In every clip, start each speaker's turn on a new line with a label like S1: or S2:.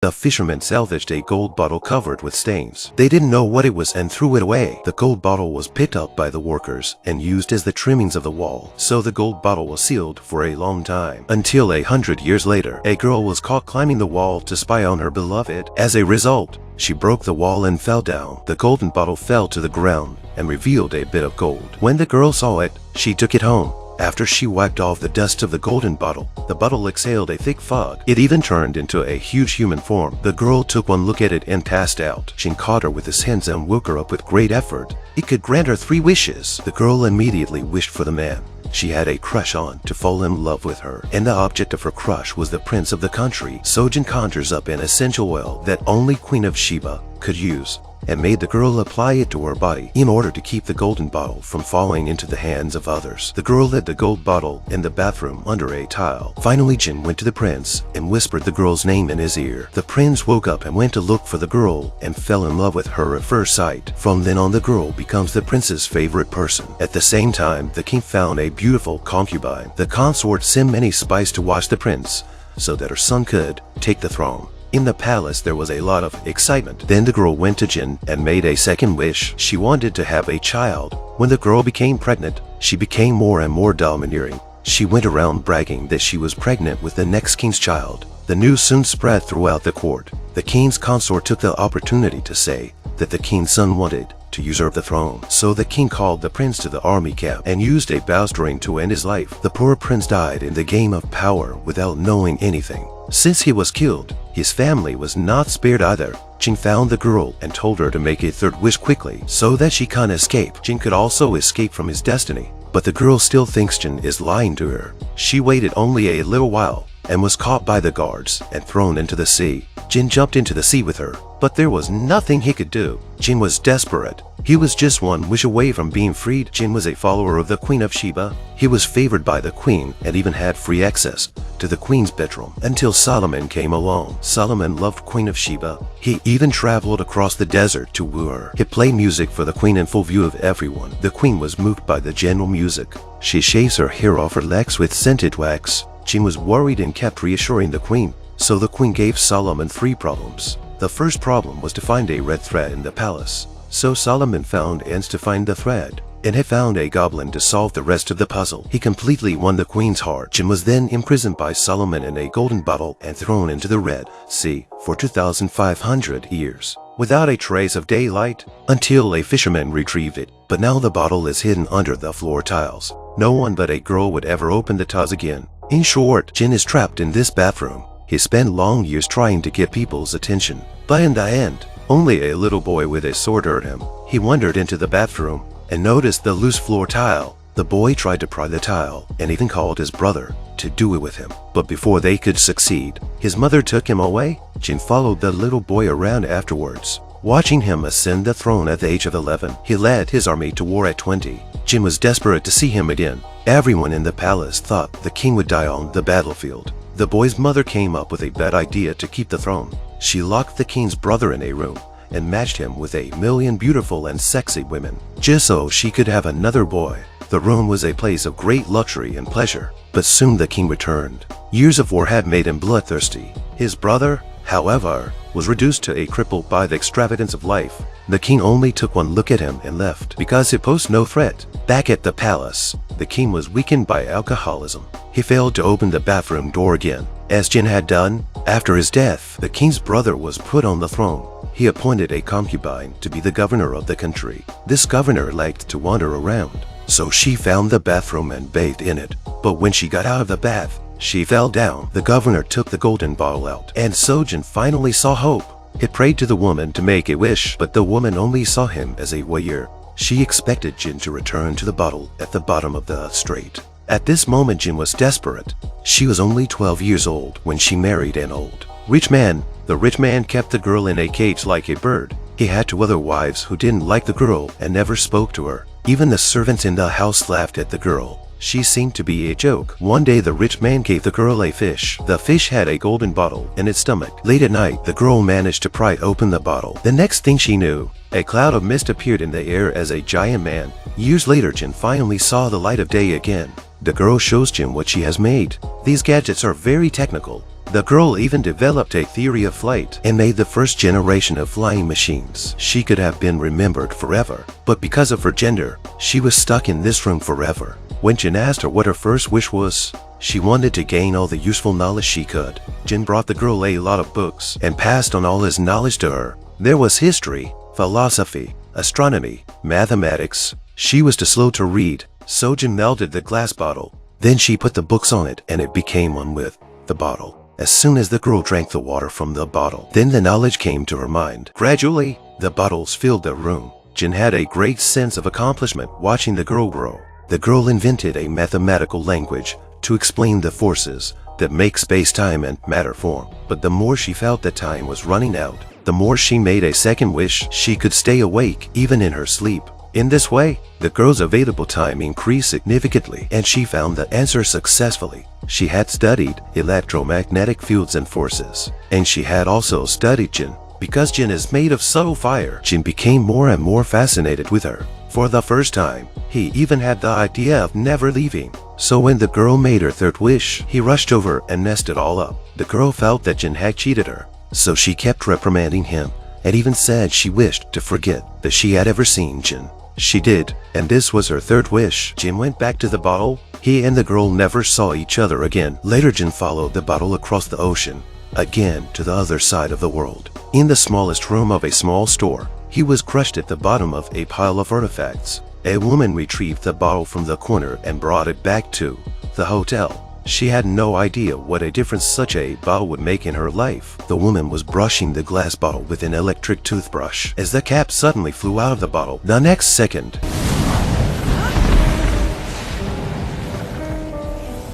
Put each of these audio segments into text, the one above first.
S1: The fishermen salvaged a gold bottle covered with stains. They didn't know what it was and threw it away. The gold bottle was picked up by the workers and used as the trimmings of the wall, so the gold bottle was sealed for a long time. Until 100 years later, a girl was caught climbing the wall to spy on her beloved. As a result, she broke the wall and fell down. The golden bottle fell to the ground and revealed a bit of gold. When the girl saw it, she took it home. After she wiped off the dust of the golden bottle, the bottle exhaled a thick fog. It even turned into a huge human form. The girl took one look at it and passed out. Jin caught her with his hands and woke her up with great effort. It could grant her 3 wishes. The girl immediately wished for the man she had a crush on to fall in love with her, and the object of her crush was the prince of the country. So Jin conjures up an essential oil that only Queen of Sheba could use, and made the girl apply it to her body in order to keep the golden bottle from falling into the hands of others. The girl hid the gold bottle in the bathroom under a tile. Finally, Jin went to the prince and whispered the girl's name in his ear. The prince woke up and went to look for the girl and fell in love with her at first sight. From then on, the girl becomes the prince's favorite person. At the same time, the king found a beautiful concubine. The consort sent many spies to watch the prince so that her son could take the throne. In the palace, there was a lot of excitement. Then the girl went to Jin and made a second wish. She wanted to have a child. When the girl became pregnant, she became more and more domineering. She went around bragging that she was pregnant with the next king's child. The news soon spread throughout the court. The king's consort took the opportunity to say that the king's son wanted to usurp the throne. So the king called the prince to the army camp and used a bowstring to end his life. The poor prince died in the game of power without knowing anything. Since he was killed, his family was not spared either. Jin found the girl and told her to make a 3rd wish quickly so that she can escape. Jin could also escape from his destiny, but the girl still thinks Jin is lying to her. She waited only a little while and was caught by the guards and thrown into the sea. Jin jumped into the sea with her, but there was nothing he could do. Jin was desperate. He was just 1 wish away from being freed. Jin was a follower of the Queen of Sheba. He was favored by the queen and even had free access to the queen's bedroom until Solomon came along. Solomon loved Queen of Sheba. He even traveled across the desert to woo her. He played music for the queen in full view of everyone. The queen was moved by the gentle music. She shaves her hair off her legs with scented wax. Jin was worried and kept reassuring the queen. So the queen gave Solomon 3 problems. The first problem was to find a red thread in the palace. So Solomon found ants to find the thread, and he found a goblin to solve the rest of the puzzle. He completely won the queen's heart. Jin was then imprisoned by Solomon in a golden bottle and thrown into the Red Sea for 2,500 years, without a trace of daylight, until a fisherman retrieved it. But now the bottle is hidden under the floor tiles. No one but a girl would ever open the tiles again. In short, Jin is trapped in this bathroom. He spent long years trying to get people's attention, but in the end, only a little boy with a sword hurt him. He wandered into the bathroom and noticed the loose floor tile. The boy tried to pry the tile and even called his brother to do it with him. But before they could succeed, his mother took him away. Jin followed the little boy around afterwards, watching him ascend the throne at the age of 11. He led his army to war at 20. Jin was desperate to see him again. Everyone in the palace thought the king would die on the battlefield. The boy's mother came up with a bad idea to keep the throne. She locked the king's brother in a room and matched him with 1,000,000 beautiful and sexy women, just so she could have another boy. The room was a place of great luxury and pleasure, but soon the king returned. Years of war had made him bloodthirsty. His brother, however, was reduced to a cripple by the extravagance of life. The king only took one look at him and left because he posed no threat. Back at the palace, the king was weakened by alcoholism. He failed to open the bathroom door again, as Jin had done. After his death, the king's brother was put on the throne. He appointed a concubine to be the governor of the country. This governor liked to wander around, so she found the bathroom and bathed in it. But when she got out of the bath, she fell down. The governor took the golden bottle out, and so Jin finally saw hope. He prayed to the woman to make a wish, but the woman only saw him as a warrior. She expected Jin to return to the bottle at the bottom of the strait. At this moment, Jin was desperate. She was only 12 years old when she married an old rich man. The rich man kept the girl in a cage like a bird. He had 2 other wives who didn't like the girl and never spoke to her. Even the servants in the house laughed at the girl. She seemed to be a joke. One day, the rich man gave the girl a fish. The fish had a golden bottle in its stomach. Late at night, the girl managed to pry open the bottle. The next thing she knew, a cloud of mist appeared in the air as a giant man. Years later, Jin finally saw the light of day again. The girl shows Jin what she has made. These gadgets are very technical. The girl even developed a theory of flight and made the first generation of flying machines. She could have been remembered forever, but because of her gender, she was stuck in this room forever. When Jin asked her what her first wish was, she wanted to gain all the useful knowledge she could. Jin brought the girl a lot of books and passed on all his knowledge to her. There was history, philosophy, astronomy, mathematics. She was too slow to read, so Jin melted the glass bottle. Then she put the books on it and it became one with the bottle. As soon as the girl drank the water from the bottle, then the knowledge came to her mind. Gradually, the bottles filled the room. Jin had a great sense of accomplishment watching the girl grow. The girl invented a mathematical language to explain the forces that make space-time and matter form. But the more she felt that time was running out, the more she made a second wish she could stay awake even in her sleep. In this way, the girl's available time increased significantly and she found the answer successfully. She had studied electromagnetic fields and forces, and she had also studied Jin. Because Jin is made of subtle fire, Jin became more and more fascinated with her. For the first time, he even had the idea of never leaving. So when the girl made her third wish, he rushed over and messed it all up. The girl felt that Jin had cheated her, so she kept reprimanding him and even said she wished to forget that she had ever seen Jin. She did, and this was her third wish. Jin went back to the bottle. He and the girl never saw each other again. Later, Jin followed the bottle across the ocean, again to the other side of the world. In the smallest room of a small store, he was crushed at the bottom of a pile of artifacts. A woman retrieved the bottle from the corner and brought it back to the hotel. She had no idea what a difference such a bottle would make in her life. The woman was brushing the glass bottle with an electric toothbrush as the cap suddenly flew out of the bottle. The next second,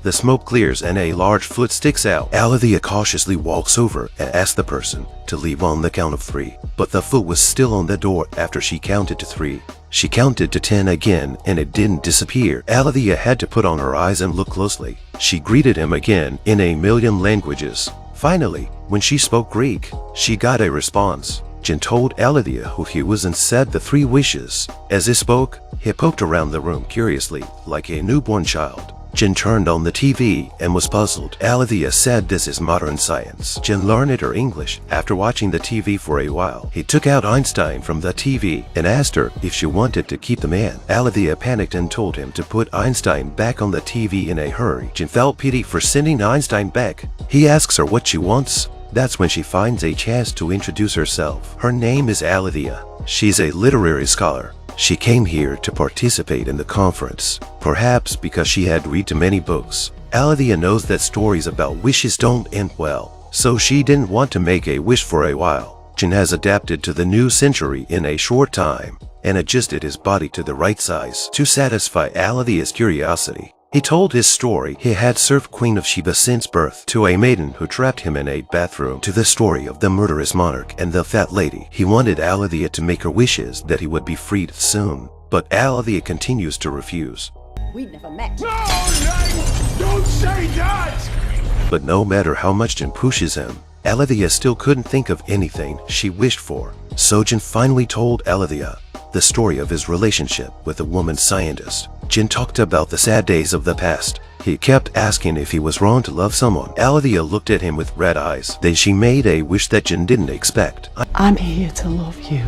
S1: the smoke clears and a large foot sticks out. Alethea cautiously walks over and asks the person to leave on the count of 3. But the foot was still on the door after she counted to 3. She counted to 10 again and it didn't disappear. Alethea had to put on her eyes and look closely. She greeted him again in a million languages. Finally, when she spoke Greek, she got a response. Jin told Alethea who he was and said the 3 wishes. As he spoke, he poked around the room curiously, like a newborn child. Jin turned on the TV and was puzzled. Alethea said this is modern science. Jin learned her English after watching the TV for a while. He took out Einstein from the TV and asked her if she wanted to keep the man. Alethea panicked and told him to put Einstein back on the TV in a hurry. Jin felt pity for sending Einstein back. He asks her what she wants. That's when she finds a chance to introduce herself. Her name is Alethea. She's a literary scholar. She came here to participate in the conference, perhaps because she had read too many books. Alethea knows that stories about wishes don't end well, so she didn't want to make a wish for a while. Jin has adapted to the new century in a short time and adjusted his body to the right size to satisfy Alethea's curiosity. He told his story. He had served Queen of Sheba since birth, to a maiden who trapped him in a bathroom, to the story of the murderous monarch and the fat lady. He wanted Alethea to make her wishes that he would be freed soon, but Alethea continues to refuse.
S2: We never met.
S3: No, don't say that!
S1: But no matter how much Jin pushes him, Alethea still couldn't think of anything she wished for. So Jin finally told Alethea the story of his relationship with a woman scientist. Jin talked about the sad days of the past. He kept asking if he was wrong to love someone. Alethea looked at him with red eyes. Then she made a wish that Jin didn't expect.
S4: I'm here to love you.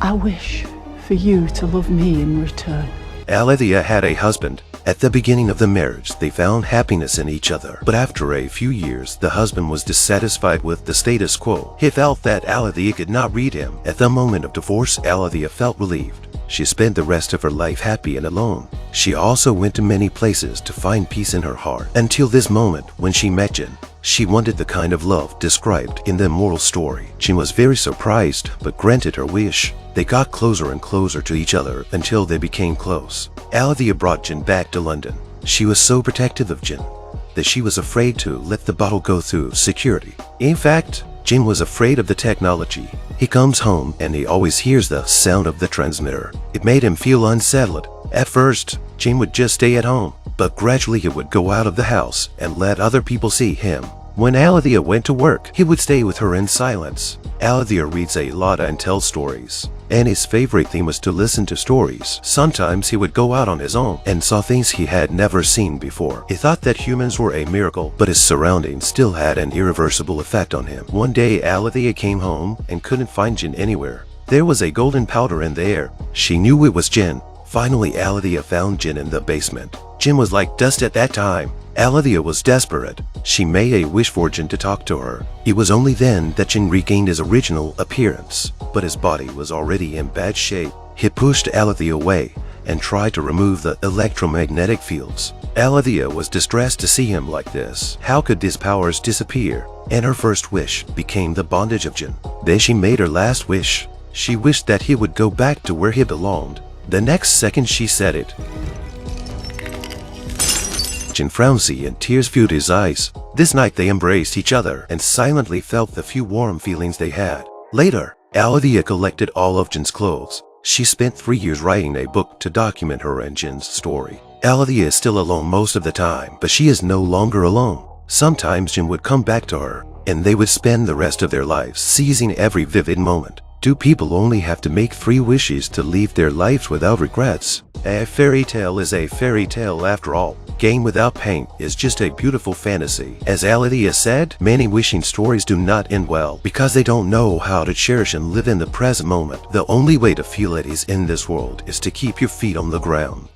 S4: I wish for you to love me in return.
S1: Alethea had a husband. At the beginning of the marriage, they found happiness in each other. But after a few years, the husband was dissatisfied with the status quo. He felt that Alethea could not read him. At the moment of divorce, Alethea felt relieved. She spent the rest of her life happy and alone. She also went to many places to find peace in her heart. Until this moment, when she met Jin, she wanted the kind of love described in the immortal story. Jin was very surprised, but granted her wish. They got closer and closer to each other until they became close. Alethea brought Jin back to London. She was so protective of Jin that she was afraid to let the bottle go through security. In fact, Jin was afraid of the technology. He comes home and he always hears the sound of the transmitter. It made him feel unsettled. At first, Jin would just stay at home, but gradually he would go out of the house and let other people see him. When Alethea went to work, he would stay with her in silence. Alethea reads a lot and tells stories. and his favorite thing was to listen to stories. Sometimes he would go out on his own and saw things he had never seen before. He thought that humans were a miracle, but his surroundings still had an irreversible effect on him. One day, Alethea came home and couldn't find Jin anywhere. There was a golden powder in the air. She knew it was Jin. Finally, Alethea found Jin in the basement. Jin was like dust at that time. Alethea was desperate. She made a wish for Jin to talk to her. It was only then that Jin regained his original appearance, but his body was already in bad shape. He pushed Alethea away and tried to remove the electromagnetic fields. Alethea was distressed to see him like this. How could these powers disappear? And her first wish became the bondage of Jin. Then she made her last wish. She wished that he would go back to where he belonged. The next second she said it, Jin frowned and tears filled his eyes. This night they embraced each other and silently felt the few warm feelings they had. Later, Alethea collected all of Jin's clothes. She spent 3 years writing a book to document her and Jin's story. Alethea is still alone most of the time, but she is no longer alone. Sometimes Jin would come back to her, and they would spend the rest of their lives seizing every vivid moment. Do people only have to make 3 wishes to live their lives without regrets? A fairy tale is a fairy tale after all. Game without pain is just a beautiful fantasy. As Alethea said, many wishing stories do not end well because they don't know how to cherish and live in the present moment. The only way to feel at ease in this world is to keep your feet on the ground.